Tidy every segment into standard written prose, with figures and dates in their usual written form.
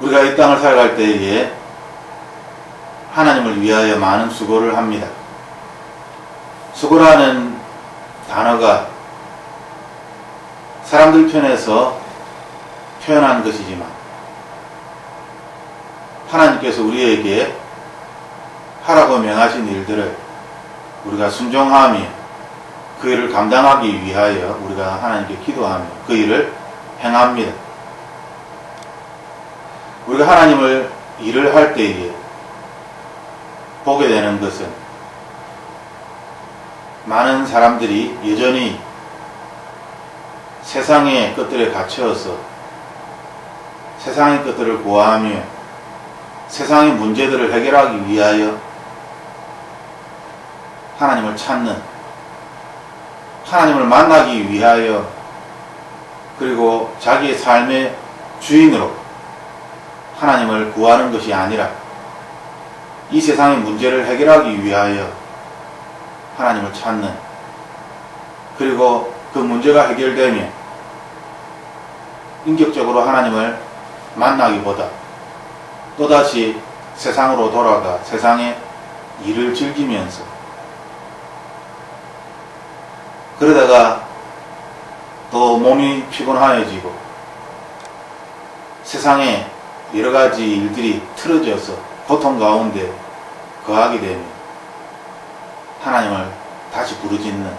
우리가 이 땅을 살아갈 때에 하나님을 위하여 많은 수고를 합니다. 수고라는 단어가 사람들 편에서 표현한 것이지만 하나님께서 우리에게 하라고 명하신 일들을 우리가 순종하며 그 일을 감당하기 위하여 우리가 하나님께 기도하며 그 일을 행합니다. 우리가 하나님을 일을 할 때에 보게 되는 것은 많은 사람들이 여전히 세상의 것들에 갇혀서 세상의 것들을 구하며 세상의 문제들을 해결하기 위하여 하나님을 찾는, 하나님을 만나기 위하여, 그리고 자기의 삶의 주인으로 하나님을 구하는 것이 아니라 이 세상의 문제를 해결하기 위하여 하나님을 찾는, 그리고 그 문제가 해결되면 인격적으로 하나님을 만나기보다 또다시 세상으로 돌아가 세상의 일을 즐기면서 그러다가 또 몸이 피곤하여지고 세상에 여러 가지 일들이 틀어져서 고통 가운데 거하게 되면 하나님을 다시 부르짖는,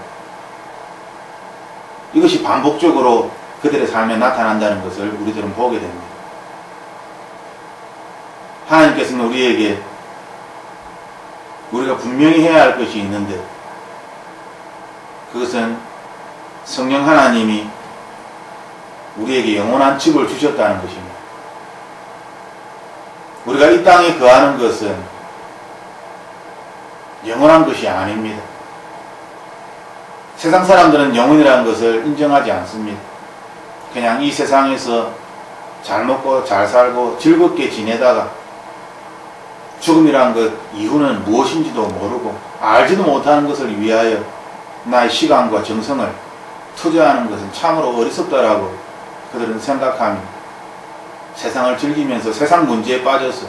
이것이 반복적으로 그들의 삶에 나타난다는 것을 우리들은 보게 됩니다. 하나님께서는 우리에게 우리가 분명히 해야 할 것이 있는데 그것은 성령 하나님이 우리에게 영원한 집을 주셨다는 것입니다. 우리가 이 땅에 거하는 것은 영원한 것이 아닙니다. 세상 사람들은 영원이라는 것을 인정하지 않습니다. 그냥 이 세상에서 잘 먹고 잘 살고 즐겁게 지내다가 죽음이란 것 이후는 무엇인지도 모르고 알지도 못하는 것을 위하여 나의 시간과 정성을 투자하는 것은 참으로 어리석다라고 그들은 생각하며 세상을 즐기면서 세상 문제에 빠져서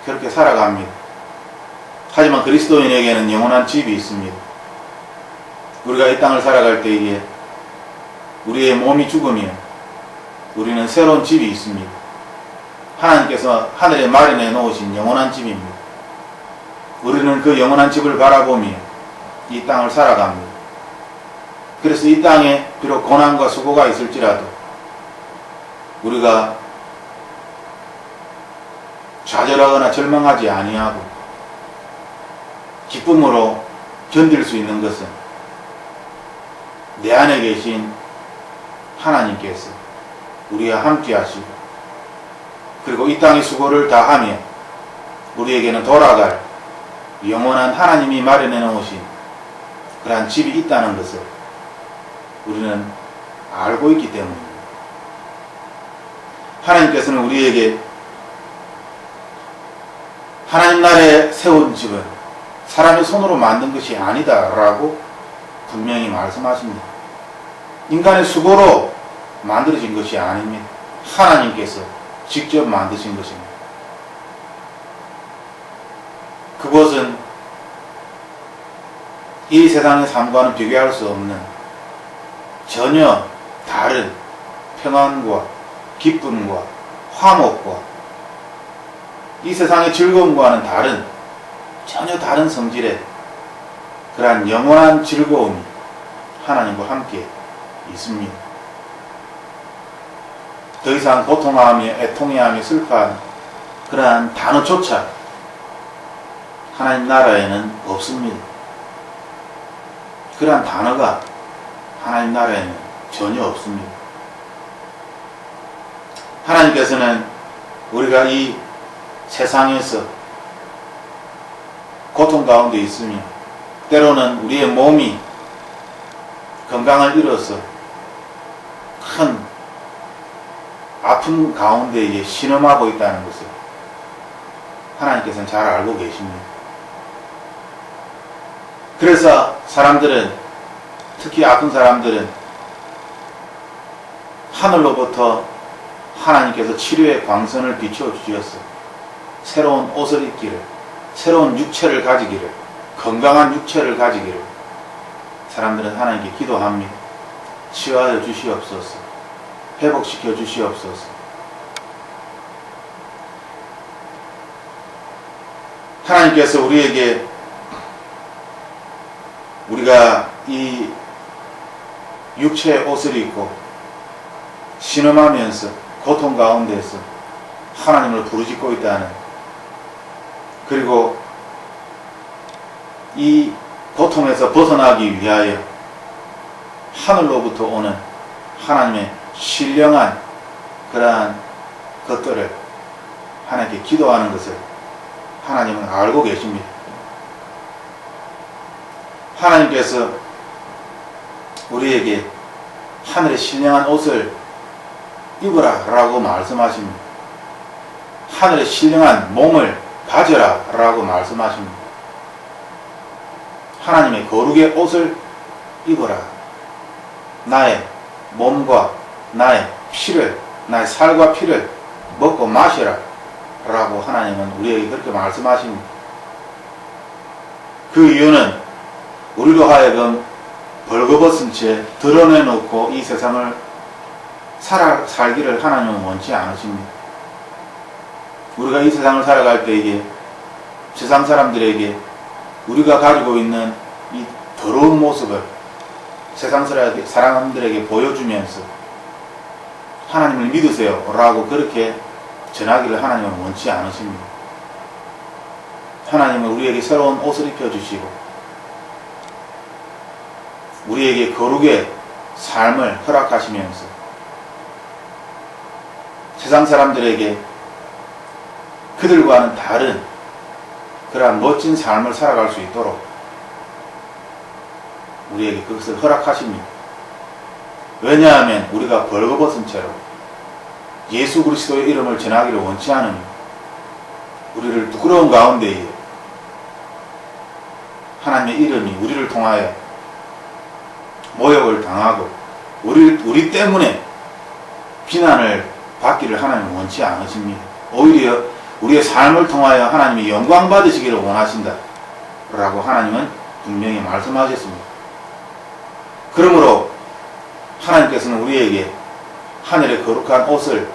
그렇게 살아갑니다. 하지만 그리스도인에게는 영원한 집이 있습니다. 우리가 이 땅을 살아갈 때에 우리의 몸이 죽으면 우리는 새로운 집이 있습니다. 하나님께서 하늘에 마련해 놓으신 영원한 집입니다. 우리는 그 영원한 집을 바라보며 이 땅을 살아갑니다. 그래서 이 땅에 비록 고난과 수고가 있을지라도 우리가 좌절하거나 절망하지 아니하고 기쁨으로 견딜 수 있는 것은 내 안에 계신 하나님께서 우리와 함께 하시고 그리고 이 땅의 수고를 다하며 우리에게는 돌아갈 영원한 하나님이 마련해 놓으신 그러한 집이 있다는 것을 우리는 알고 있기 때문입니다. 하나님께서는 우리에게 하나님 나라에 세운 집은 사람의 손으로 만든 것이 아니다라고 분명히 말씀하십니다. 인간의 수고로 만들어진 것이 아닙니다. 하나님께서 직접 만드신 것입니다. 그것은 이 세상의 삶과는 비교할 수 없는 전혀 다른 평안과 기쁨과 화목과 이 세상의 즐거움과는 다른 전혀 다른 성질의 그러한 영원한 즐거움이 하나님과 함께 있습니다. 더 이상 고통하며 애통해하며 슬퍼하는 그러한 단어조차 하나님 나라에는 없습니다. 그러한 단어가 하나님 나라에는 전혀 없습니다. 하나님께서는 우리가 이 세상에서 고통 가운데 있으며 때로는 우리의 몸이 건강을 잃어서 큰 아픔 가운데 신음하고 있다는 것을 하나님께서는 잘 알고 계십니다. 그래서 사람들은, 특히 아픈 사람들은 하늘로부터 하나님께서 치료의 광선을 비추어 주셨어. 새로운 옷을 입기를, 새로운 육체를 가지기를, 건강한 육체를 가지기를 사람들은 하나님께 기도합니다. 치유하여 주시옵소서. 회복시켜 주시옵소서. 하나님께서 우리에게 우리가 이 육체의 옷을 입고 신음하면서 고통 가운데서 하나님을 부르짖고 있다는, 그리고 이 고통에서 벗어나기 위하여 하늘로부터 오는 하나님의 신령한 그러한 것들을 하나님께 기도하는 것을 하나님은 알고 계십니다. 하나님께서 우리에게 하늘의 신령한 옷을 입으라 라고 말씀하십니다. 하늘의 신령한 몸을 가져라 라고 말씀하십니다. 하나님의 거룩의 옷을 입어라. 나의 몸과 나의 피를, 나의 살과 피를 먹고 마시라 라고 하나님은 우리에게 그렇게 말씀하십니다. 그 이유는 우리로 하여금 벌거벗은 채 드러내놓고 이 세상을 살기를 하나님은 원치 않으십니다. 우리가 이 세상을 살아갈 때에 세상 사람들에게 우리가 가지고 있는 이 더러운 모습을 세상 사람들에게 보여주면서 하나님을 믿으세요 라고 그렇게 전하기를 하나님은 원치 않으십니다. 하나님은 우리에게 새로운 옷을 입혀주시고 우리에게 거룩의 삶을 허락하시면서 세상 사람들에게 그들과는 다른 그러한 멋진 삶을 살아갈 수 있도록 우리에게 그것을 허락하십니다. 왜냐하면 우리가 벌거벗은 채로 예수 그리스도의 이름을 전하기를 원치 않으며 우리를 부끄러운 가운데에 하나님의 이름이 우리를 통하여 모욕을 당하고 우리 때문에 비난을 받기를 하나님은 원치 않으십니다. 오히려 우리의 삶을 통하여 하나님이 영광 받으시기를 원하신다 라고 하나님은 분명히 말씀하셨습니다. 그러므로 하나님께서는 우리에게 하늘의 거룩한 옷을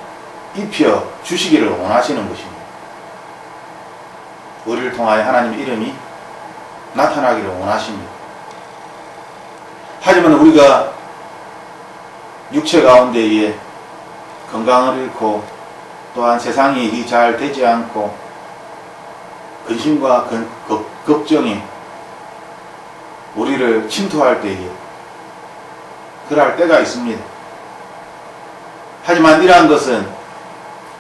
입혀 주시기를 원하시는 것입니다. 우리를 통하여 하나님의 이름이 나타나기를 원하십니다. 하지만 우리가 육체 가운데에 건강을 잃고 또한 세상이 일이 잘 되지 않고 근심과 걱정이 우리를 침투할 때에 그럴 때가 있습니다. 하지만 이러한 것은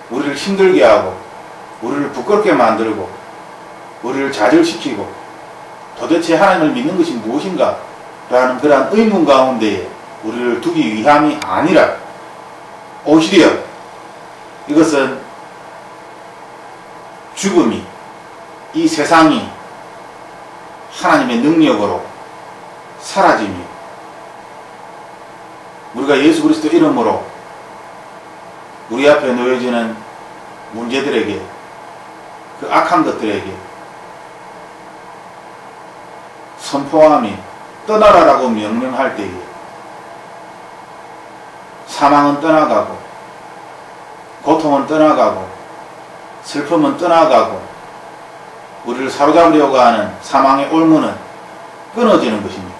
우리를 힘들게 하고 우리를 부끄럽게 만들고 우리를 좌절시키고 도대체 하나님을 믿는 것이 무엇인가 라는 그러한 의문 가운데에 우리를 두기 위함이 아니라 오히려 이것은 죽음이, 이 세상이 하나님의 능력으로 사라짐이, 우리가 예수 그리스도 이름으로 우리 앞에 놓여지는 문제들에게, 그 악한 것들에게 선포함이 떠나라라고 명령할 때에 사망은 떠나가고 고통은 떠나가고 슬픔은 떠나가고 우리를 사로잡으려고 하는 사망의 올무는 끊어지는 것입니다.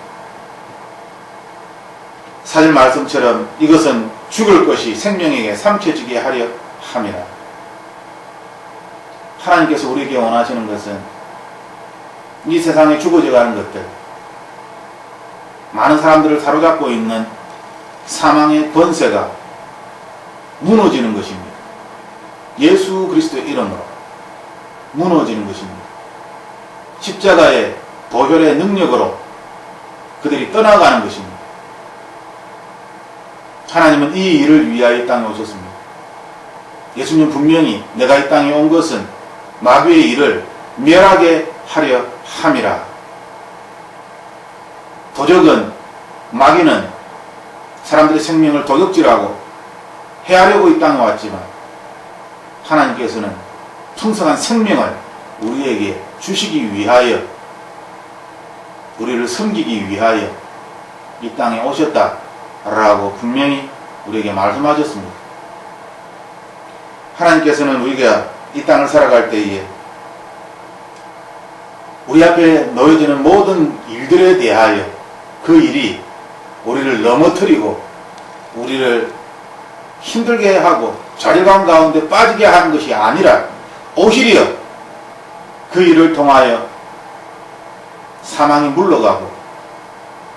사절 말씀처럼 이것은 죽을 것이 생명에게 삼켜지게 하려 함이라. 하나님께서 우리에게 원하시는 것은 이 세상에 죽어져가는 것들, 많은 사람들을 사로잡고 있는 사망의 권세가 무너지는 것입니다. 예수 그리스도의 이름으로 무너지는 것입니다. 십자가의 보혈의 능력으로 그들이 떠나가는 것입니다. 하나님은 이 일을 위하여 이 땅에 오셨습니다. 예수님 분명히 내가 이 땅에 온 것은 마귀의 일을 멸하게 하려 함이라. 도적은, 마귀는 사람들의 생명을 도둑질하고 해하려고 이 땅에 왔지만 하나님께서는 풍성한 생명을 우리에게 주시기 위하여, 우리를 섬기기 위하여 이 땅에 오셨다라고 분명히 우리에게 말씀하셨습니다. 하나님께서는 우리가 이 땅을 살아갈 때에 우리 앞에 놓여지는 모든 일들에 대하여 그 일이 우리를 넘어뜨리고 우리를 힘들게 하고 좌절감 가운데 빠지게 하는 것이 아니라 오히려 그 일을 통하여 사망이 물러가고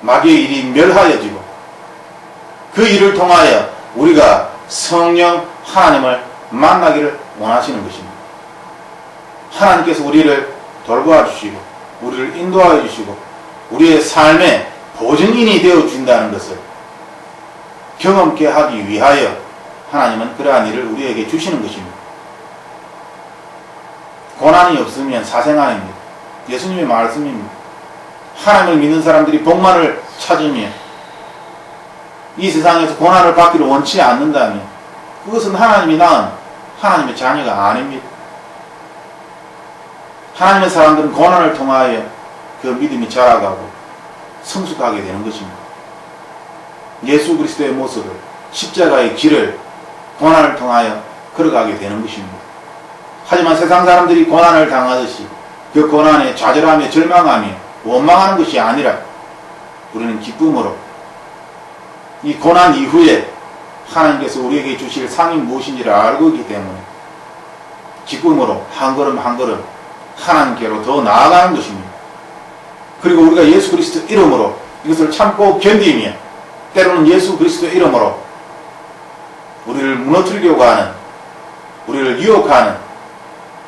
마귀의 일이 멸하여지고 그 일을 통하여 우리가 성령 하나님을 만나기를 원하시는 것입니다. 하나님께서 우리를 돌보아 주시고 우리를 인도하여 주시고 우리의 삶의 보증인이 되어 준다는 것을 경험케 하기 위하여 하나님은 그러한 일을 우리에게 주시는 것입니다. 고난이 없으면 사생아입니다. 예수님의 말씀입니다. 하나님을 믿는 사람들이 복만을 찾으면, 이 세상에서 고난을 받기를 원치 않는다면 그것은 하나님이 낳은 하나님의 자녀가 아닙니다. 하나님의 사람들은 고난을 통하여 그 믿음이 자라가고 성숙하게 되는 것입니다. 예수 그리스도의 모습을, 십자가의 길을 고난을 통하여 걸어가게 되는 것입니다. 하지만 세상 사람들이 고난을 당하듯이 그 고난에 좌절하며 절망하며 원망하는 것이 아니라 우리는 기쁨으로 이 고난 이후에 하나님께서 우리에게 주실 상이 무엇인지를 알고 있기 때문에 기쁨으로 한 걸음 한 걸음 하나님께로 더 나아가는 것입니다. 그리고 우리가 예수 그리스도 이름으로 이것을 참고 견디며 때로는 예수 그리스도 이름으로 우리를 무너뜨리려고 하는, 우리를 유혹하는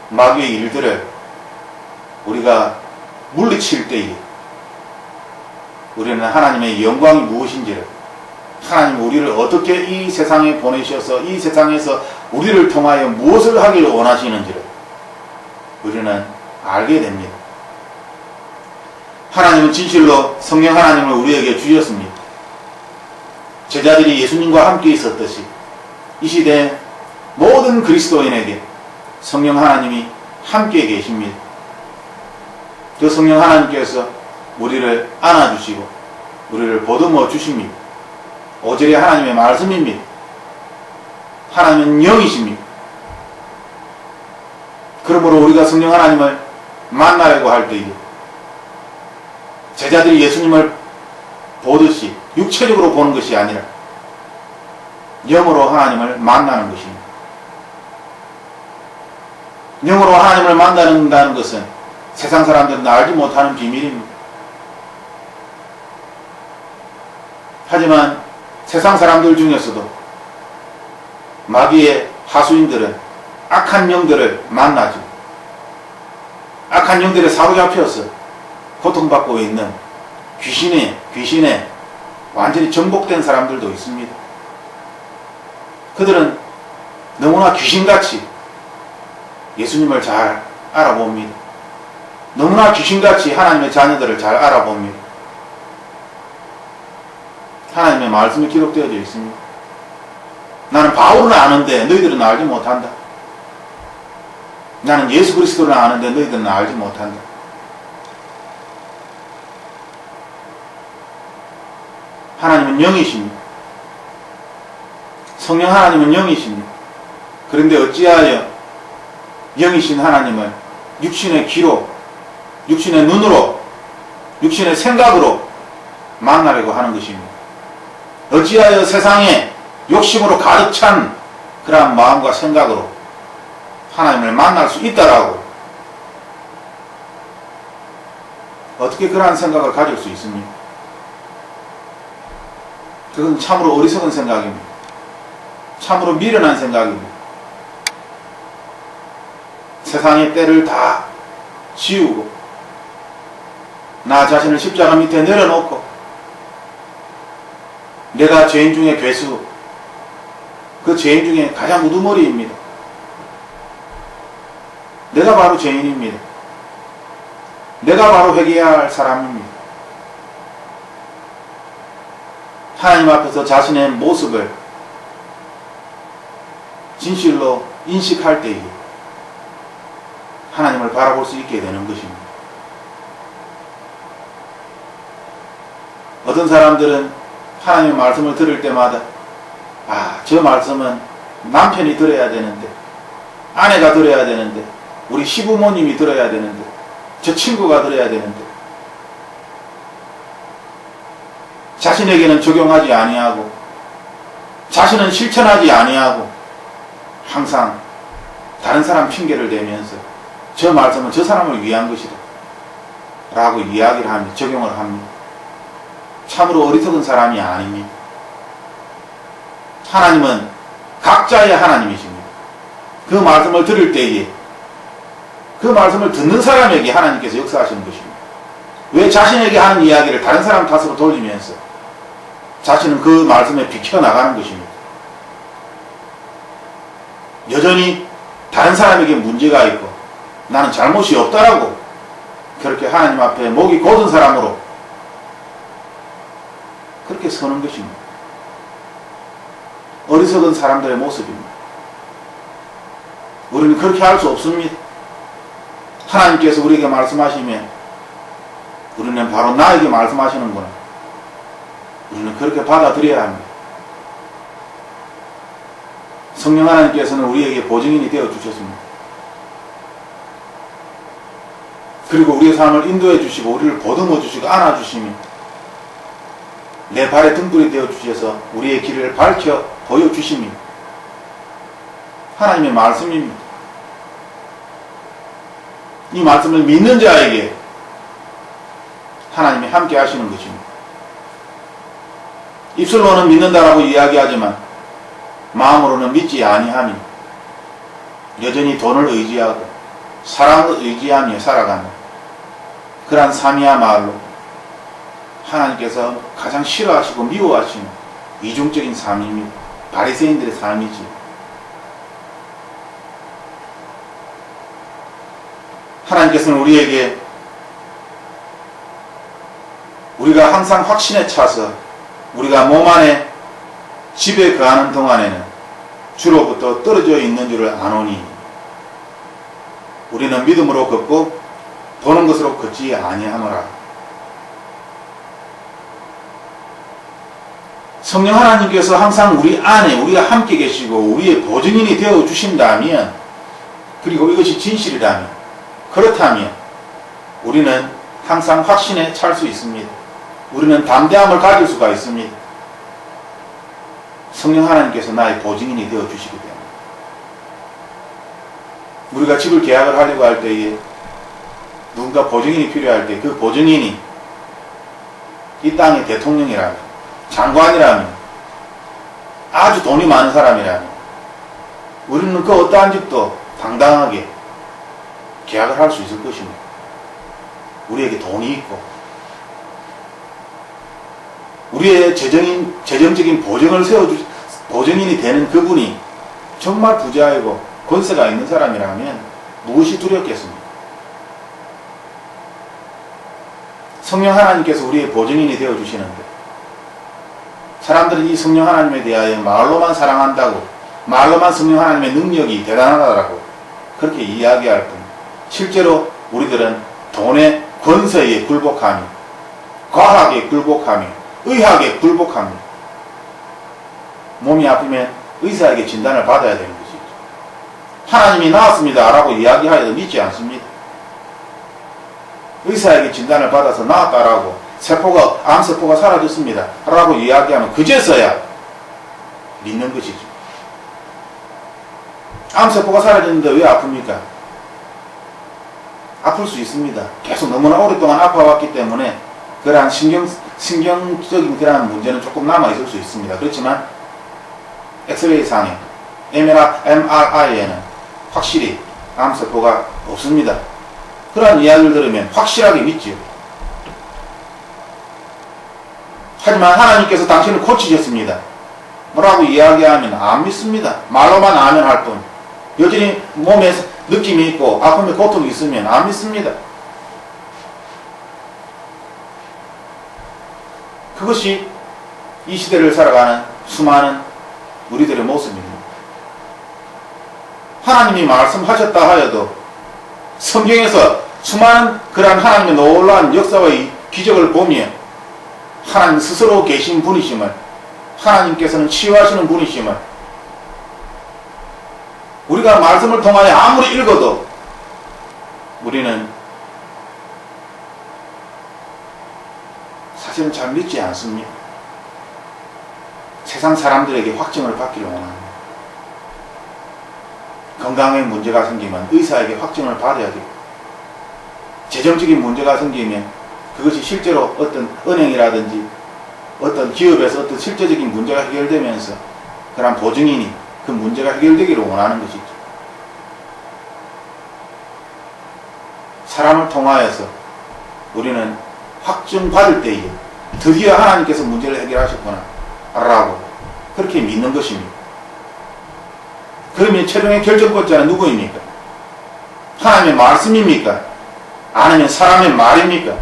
마귀의 일들을 우리가 물리칠 때에 우리는 하나님의 영광이 무엇인지를, 하나님 우리를 어떻게 이 세상에 보내셔서 이 세상에서 우리를 통하여 무엇을 하기를 원하시는지를 우리는 알게 됩니다. 하나님은 진실로 성령 하나님을 우리에게 주셨습니다. 제자들이 예수님과 함께 있었듯이 이 시대 모든 그리스도인에게 성령 하나님이 함께 계십니다. 그 성령 하나님께서 우리를 안아주시고 우리를 보듬어 주십니다. 오절의 하나님의 말씀입니다. 하나님은 영이십니다. 그러므로 우리가 성령 하나님을 만나려고 할 때에 제자들이 예수님을 보듯이 육체적으로 보는 것이 아니라 영으로 하나님을 만나는 것입니다. 영으로 하나님을 만난다는 것은 세상 사람들은 알지 못하는 비밀입니다. 하지만 세상 사람들 중에서도 마귀의 하수인들은 악한 영들을 만나죠. 악한 영들에 사로잡혀서 고통받고 있는 귀신에 완전히 정복된 사람들도 있습니다. 그들은 너무나 귀신같이 예수님을 잘 알아봅니다. 너무나 귀신같이 하나님의 자녀들을 잘 알아봅니다. 하나님의 말씀이 기록되어져 있습니다. 나는 바울은 아는데 너희들은 알지 못한다. 나는 예수 그리스도를 아는데 너희들은 알지 못한다. 하나님은 영이십니다. 성령 하나님은 영이십니다. 그런데 어찌하여 영이신 하나님을 육신의 귀로, 육신의 눈으로, 육신의 생각으로 만나려고 하는 것입니다. 어찌하여 세상에 욕심으로 가득 찬 그러한 마음과 생각으로 하나님을 만날 수 있다라고, 어떻게 그러한 생각을 가질 수 있습니까? 그건 참으로 어리석은 생각입니다. 참으로 미련한 생각입니다. 세상의 때를 다 지우고 나 자신을 십자가 밑에 내려놓고 내가 죄인 중에 괴수, 그 죄인 중에 가장 우두머리입니다. 내가 바로 죄인입니다. 내가 바로 회개해야 할 사람입니다. 하나님 앞에서 자신의 모습을 진실로 인식할 때에 하나님을 바라볼 수 있게 되는 것입니다. 어떤 사람들은 하나님의 말씀을 들을 때마다 저 말씀은 남편이 들어야 되는데, 아내가 들어야 되는데, 우리 시부모님이 들어야 되는데, 저 친구가 들어야 되는데, 자신에게는 적용하지 아니하고 자신은 실천하지 아니하고 항상 다른 사람 핑계를 대면서 저 말씀은 저 사람을 위한 것이다 라고 이야기를 합니다. 적용을 합니다. 참으로 어리석은 사람이 아닙니다. 하나님은 각자의 하나님이십니다. 그 말씀을 들을 때에 그 말씀을 듣는 사람에게 하나님께서 역사하시는 것입니다. 왜 자신에게 하는 이야기를 다른 사람 탓으로 돌리면서 자신은 그 말씀에 비켜나가는 것입니다. 여전히 다른 사람에게 문제가 있고 나는 잘못이 없다라고 그렇게 하나님 앞에 목이 곧은 사람으로 그렇게 서는 것입니다. 어리석은 사람들의 모습입니다. 우리는 그렇게 할 수 없습니다. 하나님께서 우리에게 말씀하시면 우리는 바로 나에게 말씀하시는구나. 우리는 그렇게 받아들여야 합니다. 성령 하나님께서는 우리에게 보증인이 되어 주셨습니다. 그리고 우리의 삶을 인도해 주시고 우리를 보듬어 주시고 안아 주시며 내 발의 등불이 되어 주셔서 우리의 길을 밝혀 보여 주십니다. 하나님의 말씀입니다. 이 말씀을 믿는 자에게 하나님이 함께 하시는 것입니다. 입술로는 믿는다라고 이야기하지만 마음으로는 믿지 아니하며 여전히 돈을 의지하고 사랑을 의지하며 살아가는 그러한 삶이야말로 하나님께서 가장 싫어하시고 미워하시는 이중적인 삶입니다. 바리새인들의 삶이지. 하나님께서는 우리에게 우리가 항상 확신에 차서 우리가 몸 안에 집에 거하는 동안에는 주로부터 떨어져 있는 줄을 아노니 우리는 믿음으로 걷고 보는 것으로 걷지 아니하노라. 성령 하나님께서 항상 우리 안에 우리가 함께 계시고 우리의 보증인이 되어 주신다면, 그리고 이것이 진실이라면, 그렇다면 우리는 항상 확신에 찰 수 있습니다. 우리는 담대함을 가질 수가 있습니다. 성령 하나님께서 나의 보증인이 되어 주시기 때문에. 우리가 집을 계약을 하려고 할 때에 누군가 보증인이 필요할 때 그 보증인이 이 땅의 대통령이라면, 장관이라면, 아주 돈이 많은 사람이라면 우리는 그 어떠한 집도 당당하게 계약을 할 수 있을 것입니다. 우리에게 돈이 있고 우리의 재정적인 보증인이 되는 그분이 정말 부자이고 권세가 있는 사람이라면 무엇이 두렵겠습니까? 성령 하나님께서 우리의 보증인이 되어주시는데 사람들은 이 성령 하나님에 대하여 말로만 사랑한다고, 말로만 성령 하나님의 능력이 대단하다고 그렇게 이야기할 뿐 실제로 우리들은 돈의 권세에 굴복하며 과학에 굴복하며 의학에 굴복하며 몸이 아프면 의사에게 진단을 받아야 되는 것이죠. 하나님이 나았습니다 라고 이야기하여도 믿지 않습니다. 의사에게 진단을 받아서 나았다라고 암세포가 사라졌습니다 라고 이야기하면 그제서야 믿는 것이죠. 암세포가 사라졌는데 왜 아픕니까? 아플 수 있습니다. 계속 너무나 오랫동안 아파왔기 때문에 그러한 신경적인 그러한 문제는 조금 남아있을 수 있습니다. 그렇지만 엑스레이 상에 MRI에는 확실히 암세포가 없습니다. 그러한 이야기를 들으면 확실하게 믿지요. 하지만 하나님께서 당신을 고치셨습니다 라고 이야기하면 안 믿습니다. 말로만 아멘 할 뿐 여전히 몸에 느낌이 있고 아픔에 고통이 있으면 안 믿습니다. 그것이 이 시대를 살아가는 수많은 우리들의 모습입니다. 하나님이 말씀하셨다 하여도 성경에서 수많은 그러한 하나님의 놀라운 역사와 기적을 보면 하나님 스스로 계신 분이심을, 하나님께서는 치유하시는 분이심을 우리가 말씀을 통하여 아무리 읽어도 우리는 사실은 잘 믿지 않습니다. 세상 사람들에게 확증을 받기를 원합니다. 건강에 문제가 생기면 의사에게 확증을 받아야 되고, 재정적인 문제가 생기면 그것이 실제로 어떤 은행이라든지 어떤 기업에서 어떤 실제적인 문제가 해결되면서 그런 보증인이 그 문제가 해결되기를 원하는 것이죠. 사람을 통하여서 우리는 확증받을 때에 드디어 하나님께서 문제를 해결하셨구나 라고 그렇게 믿는 것입니다. 그러면 최종의 결정권자는 누구입니까? 하나님의 말씀입니까? 아니면 사람의 말입니까?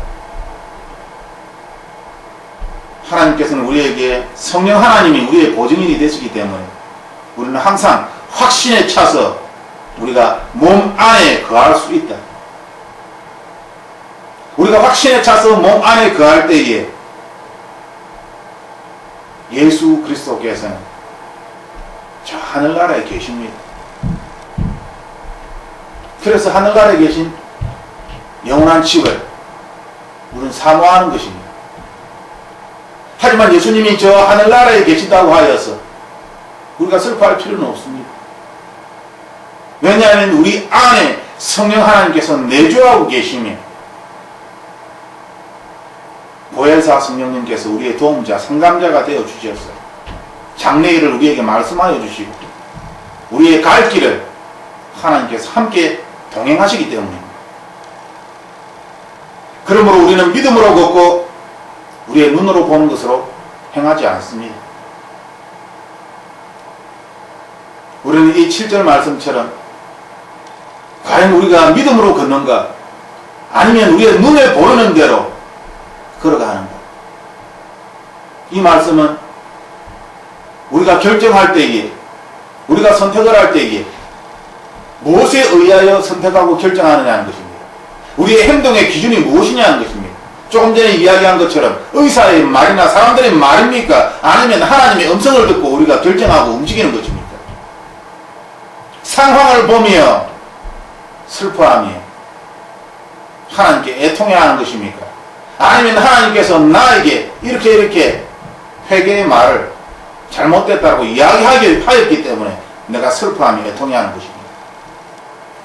하나님께서는 우리에게 성령 하나님이 우리의 보증인이 되시기 때문에 우리는 항상 확신에 차서 우리가 몸 안에 거할 수 있다. 우리가 확신에 차서 몸 안에 거할 때에 예수 그리스도께서는 저 하늘나라에 계십니다. 그래서 하늘나라에 계신 영원한 집을 우리는 사모하는 것입니다. 하지만 예수님이 저 하늘나라에 계시다고 하여서 우리가 슬퍼할 필요는 없습니다. 왜냐하면 우리 안에 성령 하나님께서 내주하고 계시며 보혜사 성령님께서 우리의 도움자, 상담자가 되어 주셨어요. 장래일을 우리에게 말씀하여 주시고 우리의 갈 길을 하나님께서 함께 동행하시기 때문입니다. 그러므로 우리는 믿음으로 걷고 우리의 눈으로 보는 것으로 행하지 않습니다. 우리는 이 7절 말씀처럼 과연 우리가 믿음으로 걷는가 아니면 우리의 눈에 보이는 대로 걸어가는가. 이 말씀은 우리가 결정할 때에 우리가 선택을 할 때에 무엇에 의하여 선택하고 결정하느냐는 것입니다. 우리의 행동의 기준이 무엇이냐는 것입니다. 조금 전에 이야기한 것처럼 의사의 말이나 사람들의 말입니까? 아니면 하나님의 음성을 듣고 우리가 결정하고 움직이는 것입니까? 상황을 보며 슬퍼하며 하나님께 애통해야 하는 것입니까? 아니면 하나님께서 나에게 이렇게 회개의 말을 잘못됐다고 이야기하였기 때문에 내가 슬퍼하며 애통해야 하는 것입니다.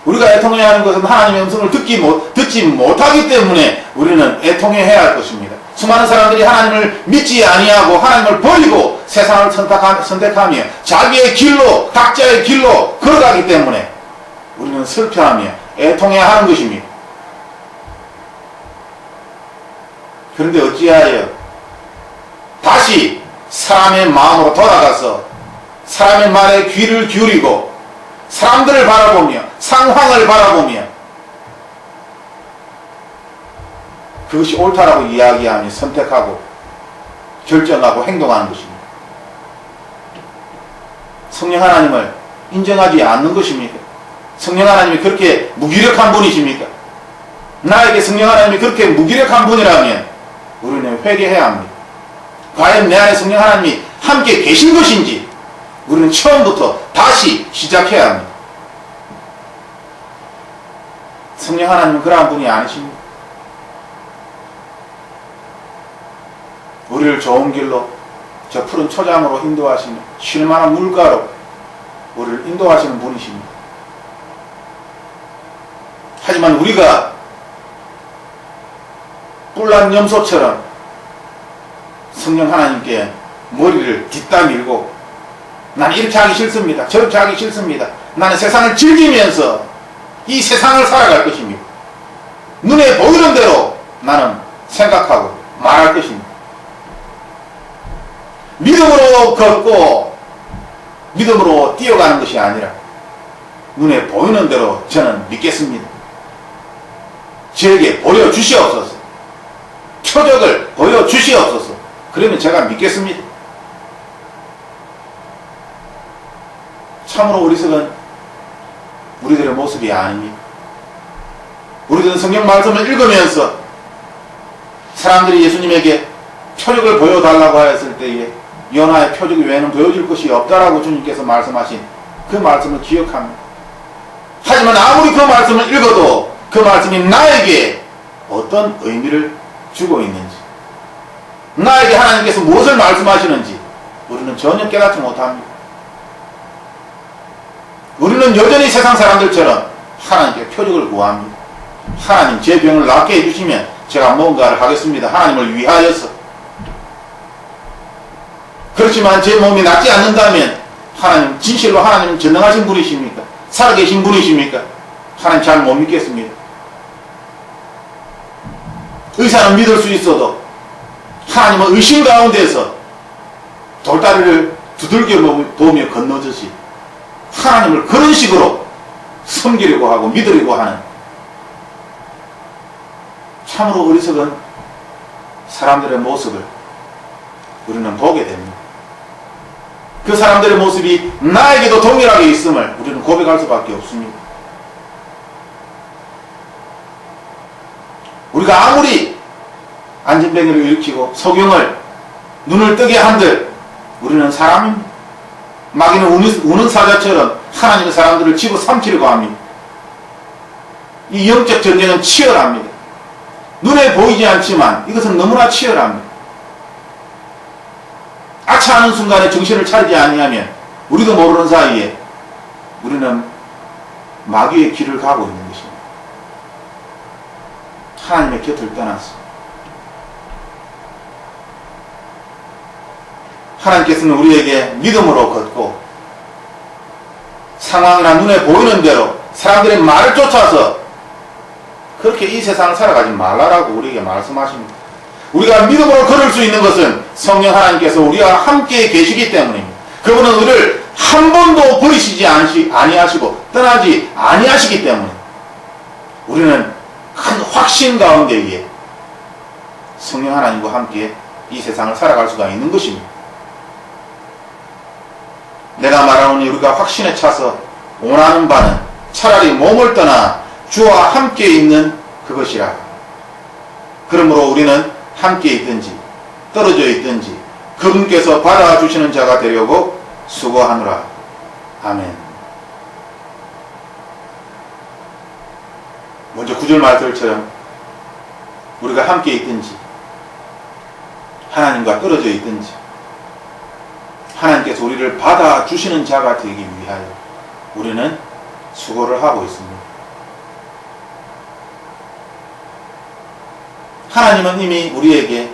우리가 애통해야 하는 것은 하나님의 음성을 듣지 못하기 때문에 우리는 애통해야 할 것입니다. 수많은 사람들이 하나님을 믿지 아니하고 하나님을 버리고 세상을 선택하며 자기의 길로 각자의 길로 걸어가기 때문에 우리는 슬퍼하며 애통해야 하는 것입니다. 그런데 어찌하여 다시 사람의 마음으로 돌아가서 사람의 말에 귀를 기울이고 사람들을 바라보며 상황을 바라보며 그것이 옳다라고 이야기하며 선택하고 결정하고 행동하는 것입니다. 성령 하나님을 인정하지 않는 것입니까? 성령 하나님이 그렇게 무기력한 분이십니까? 나에게 성령 하나님이 그렇게 무기력한 분이라면 우리는 회개해야 합니다. 과연 내 안에 성령 하나님이 함께 계신 것인지 우리는 처음부터 다시 시작해야 합니다. 성령 하나님은 그러한 분이 아니십니다. 우리를 좋은 길로 저 푸른 초장으로 인도하시며 쉴만한 물가로 우리를 인도하시는 분이십니다. 하지만 우리가 뿔난 염소처럼 성령 하나님께 머리를 뒷다 밀고 나는 이렇게 하기 싫습니다. 저렇게 하기 싫습니다. 나는 세상을 즐기면서 이 세상을 살아갈 것입니다. 눈에 보이는 대로 나는 생각하고 말할 것입니다. 믿음으로 걷고 믿음으로 뛰어가는 것이 아니라 눈에 보이는 대로 저는 믿겠습니다. 저에게 보여주시옵소서. 표적을 보여주시옵소서. 그러면 제가 믿겠습니다. 참으로 어리석은 우리들의 모습이 아닙니다. 우리들은 성경 말씀을 읽으면서 사람들이 예수님에게 표적을 보여달라고 하였을 때에 요나의 표적 외에는 보여줄 것이 없다라고 주님께서 말씀하신 그 말씀을 기억합니다. 하지만 아무리 그 말씀을 읽어도 그 말씀이 나에게 어떤 의미를 주고 있는지, 나에게 하나님께서 무엇을 말씀하시는지 우리는 전혀 깨닫지 못합니다. 우리는 여전히 세상 사람들처럼 하나님께 표적을 구합니다. 하나님, 제 병을 낫게 해주시면 제가 뭔가를 하겠습니다. 하나님을 위하여서. 그렇지만 제 몸이 낫지 않는다면 하나님, 진실로 하나님은 전능하신 분이십니까? 살아계신 분이십니까? 하나님 잘 못 믿겠습니다. 의사는 믿을 수 있어도 하나님은 의심 가운데서 돌다리를 두들겨 보며 건너듯이 하나님을 그런 식으로 섬기려고 하고 믿으려고 하는 참으로 어리석은 사람들의 모습을 우리는 보게 됩니다. 그 사람들의 모습이 나에게도 동일하게 있음을 우리는 고백할 수밖에 없습니다. 우리가 아무리 안진뱅이를 일으키고 소경을 눈을 뜨게 한들 우리는 사람 마귀는 우는 사자처럼 하나님의 사람들을 집어삼키려고 합니다. 이 영적 전쟁은 치열합니다. 눈에 보이지 않지만 이것은 너무나 치열합니다. 아차하는 순간에 정신을 차리지 아니하면 우리도 모르는 사이에 우리는 마귀의 길을 가고 있는 것입니다. 하나님의 곁을 떠났어. 하나님께서는 우리에게 믿음으로 걷고 상황이나 눈에 보이는 대로 사람들의 말을 쫓아서 그렇게 이 세상을 살아가지 말라라고 우리에게 말씀하십니다. 우리가 믿음으로 걸을 수 있는 것은 성령 하나님께서 우리와 함께 계시기 때문입니다. 그분은 우리를 한 번도 버리시지 아니하시고 떠나지 아니하시기 때문에 우리는 큰 확신 가운데에 성령 하나님과 함께 이 세상을 살아갈 수가 있는 것입니다. 내가 말하오니 우리가 확신에 차서 원하는 바는 차라리 몸을 떠나 주와 함께 있는 그것이라. 그러므로 우리는 함께 있든지 떨어져 있든지 그분께서 받아주시는 자가 되려고 수고하노라. 아멘. 먼저 9절 말씀처럼 우리가 함께 있든지 하나님과 떨어져 있든지 하나님께서 우리를 받아주시는 자가 되기 위하여 우리는 수고를 하고 있습니다. 하나님은 이미 우리에게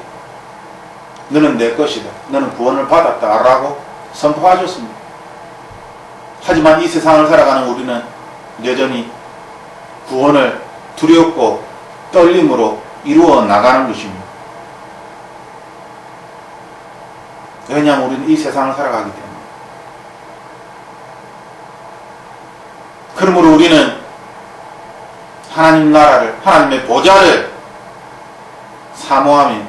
너는 내 것이다, 너는 구원을 받았다 라고 선포하셨습니다. 하지만 이 세상을 살아가는 우리는 여전히 구원을 두렵고 떨림으로 이루어 나가는 것입니다. 왜냐하면 우리는 이 세상을 살아가기 때문에. 그러므로 우리는 하나님 나라를, 하나님의 보좌를 사모하며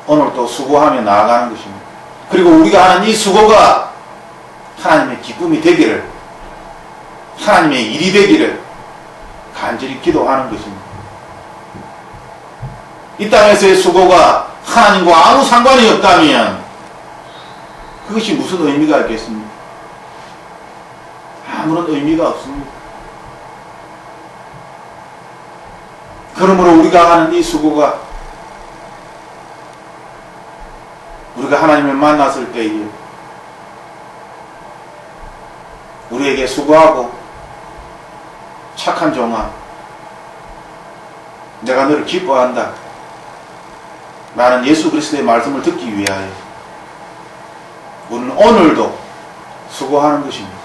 오늘도 수고하며 나아가는 것입니다. 그리고 우리가 하는 이 수고가 하나님의 기쁨이 되기를, 하나님의 일이 되기를 간절히 기도하는 것입니다. 이 땅에서의 수고가 하나님과 아무 상관이 없다면 그것이 무슨 의미가 있겠습니까? 아무런 의미가 없습니다. 그러므로 우리가 하는 이 수고가 우리가 하나님을 만났을 때에 우리에게 수고하고 착한 종아, 내가 너를 기뻐한다 라는 예수 그리스도의 말씀을 듣기 위하여 우리는 오늘도 수고하는 것입니다.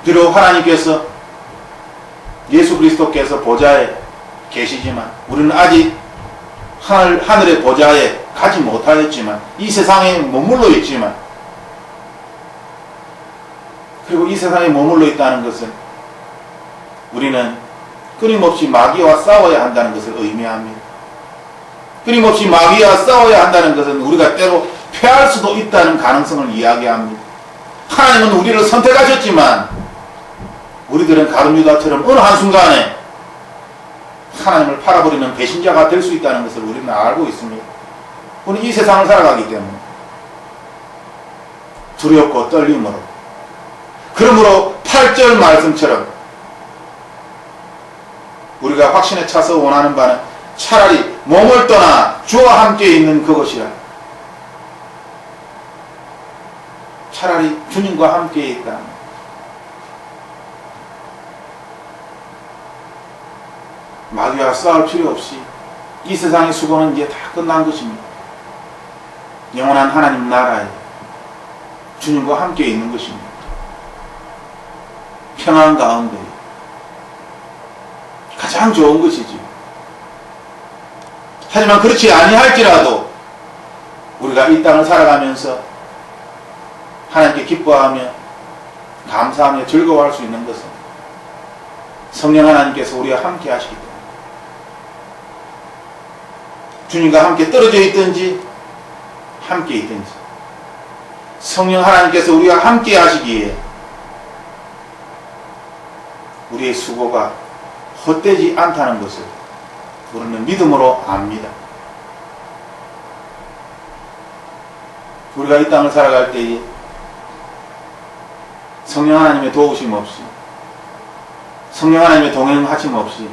비록 하나님께서 예수 그리스도께서 보좌에 계시지만 우리는 아직 하늘의 보좌에 가지 못하였지만 이 세상에 머물러 있지만, 그리고 이 세상에 머물러 있다는 것은 우리는 끊임없이 마귀와 싸워야 한다는 것을 의미합니다. 끊임없이 마귀와 싸워야 한다는 것은 우리가 때로 패할 수도 있다는 가능성을 이야기합니다. 하나님은 우리를 선택하셨지만 우리들은 가룟 유다처럼 어느 한순간에 하나님을 팔아버리는 배신자가 될 수 있다는 것을 우리는 알고 있습니다. 우리는 이 세상을 살아가기 때문에 두렵고 떨림으로. 그러므로 8절 말씀처럼 우리가 확신에 차서 원하는 바는 차라리 몸을 떠나 주와 함께 있는 그것이라. 차라리 주님과 함께 있다. 마귀와 싸울 필요 없이 이 세상의 수고는 이제 다 끝난 것입니다. 영원한 하나님 나라에 주님과 함께 있는 것입니다. 평안 가운데 가장 좋은 것이지. 하지만 그렇지 아니할지라도 우리가 이 땅을 살아가면서 하나님께 기뻐하며 감사하며 즐거워할 수 있는 것은 성령 하나님께서 우리와 함께 하시기 때문에, 주님과 함께 떨어져 있든지 함께 있든지 성령 하나님께서 우리와 함께 하시기에 우리의 수고가 헛되지 않다는 것을 우리는 믿음으로 압니다. 우리가 이 땅을 살아갈 때에 성령 하나님의 도우심 없이, 성령 하나님의 동행하심 없이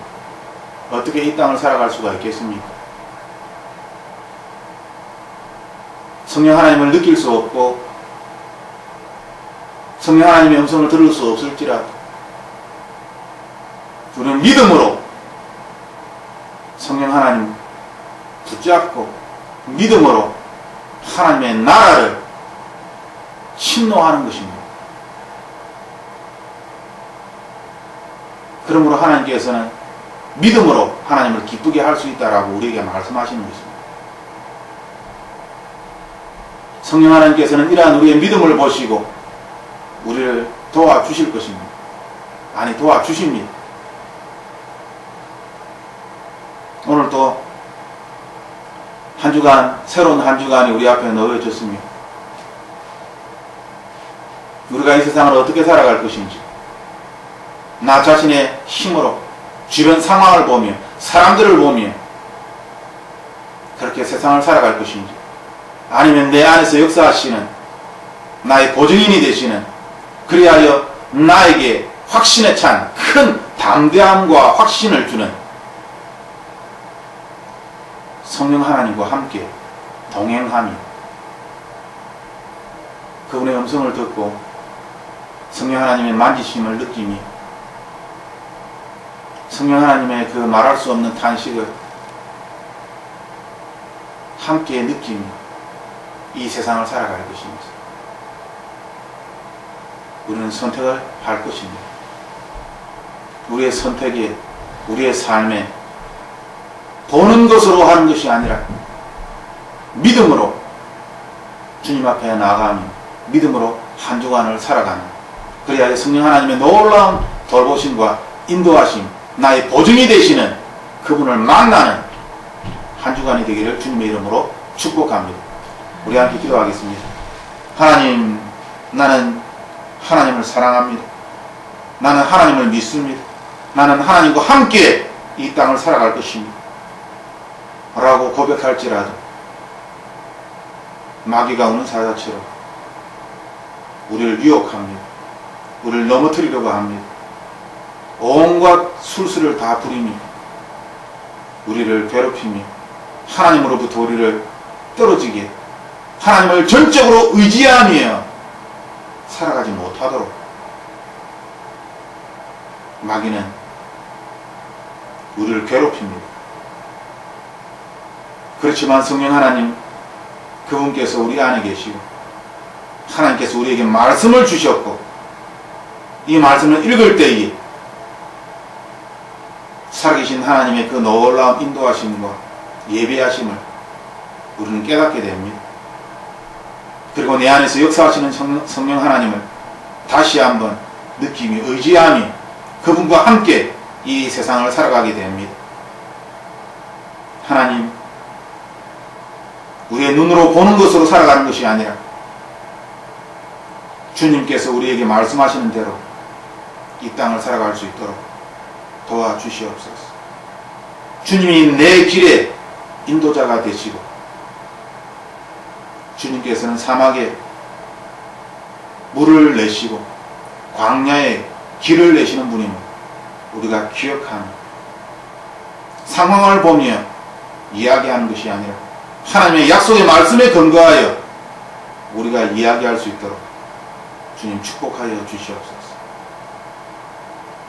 어떻게 이 땅을 살아갈 수가 있겠습니까? 성령 하나님을 느낄 수 없고 성령 하나님의 음성을 들을 수 없을지라도 우리는 믿음으로 성령 하나님 붙잡고 믿음으로 하나님의 나라를 침노하는 것입니다. 그러므로 하나님께서는 믿음으로 하나님을 기쁘게 할 수 있다라고 우리에게 말씀하시는 것입니다. 성령 하나님께서는 이러한 우리의 믿음을 보시고 우리를 도와주실 것입니다. 아니, 도와주십니다. 오늘도 한 주간, 새로운 한 주간이 우리 앞에 놓여졌습니다. 우리가 이 세상을 어떻게 살아갈 것인지, 나 자신의 힘으로 주변 상황을 보며 사람들을 보며 그렇게 세상을 살아갈 것인지, 아니면 내 안에서 역사하시는 나의 보증인이 되시는, 그리하여 나에게 확신에 찬 큰 담대함과 확신을 주는 성령 하나님과 함께 동행하며 그분의 음성을 듣고 성령 하나님의 만지심을 느끼며 성령 하나님의 그 말할 수 없는 탄식을 함께 느끼며 이 세상을 살아갈 것입니다. 우리는 선택을 할 것입니다. 우리의 선택이 우리의 삶에 보는 것으로 하는 것이 아니라 믿음으로 주님 앞에 나아가며 믿음으로 한 주간을 살아가는, 그래야 성령 하나님의 놀라운 돌보심과 인도하심, 나의 보증이 되시는 그분을 만나는 한 주간이 되기를 주님의 이름으로 축복합니다. 우리 함께 기도하겠습니다. 하나님, 나는 하나님을 사랑합니다. 나는 하나님을 믿습니다. 나는 하나님과 함께 이 땅을 살아갈 것입니다. 라고 고백할지라도 마귀가 오는 사자처럼 우리를 유혹합니다. 우리를 넘어뜨리려고 합니다. 온갖 술수를 다 부리며 우리를 괴롭히며 하나님으로부터 우리를 떨어지게, 하나님을 전적으로 의지하며 살아가지 못하도록 마귀는 우리를 괴롭힙니다. 그렇지만 성령 하나님, 그분께서 우리 안에 계시고 하나님께서 우리에게 말씀을 주셨고 이 말씀을 읽을 때에 살아계신 하나님의 그 놀라운 인도하심과 예배하심을 우리는 깨닫게 됩니다. 그리고 내 안에서 역사하시는 성령 하나님을 다시 한번 느끼며 의지하며 그분과 함께 이 세상을 살아가게 됩니다. 하나님, 우리의 눈으로 보는 것으로 살아가는 것이 아니라 주님께서 우리에게 말씀하시는 대로 이 땅을 살아갈 수 있도록 도와주시옵소서. 주님이 내 길에 인도자가 되시고 주님께서는 사막에 물을 내시고 광야에 길을 내시는 분임을 우리가 기억하는, 상황을 보며 이야기하는 것이 아니라 하나님의 약속의 말씀에 근거하여 우리가 이야기할 수 있도록 주님 축복하여 주시옵소서.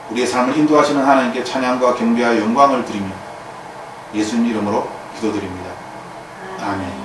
우리의 삶을 인도하시는 하나님께 찬양과 경배와 영광을 드리며 예수님 이름으로 기도드립니다. 아멘.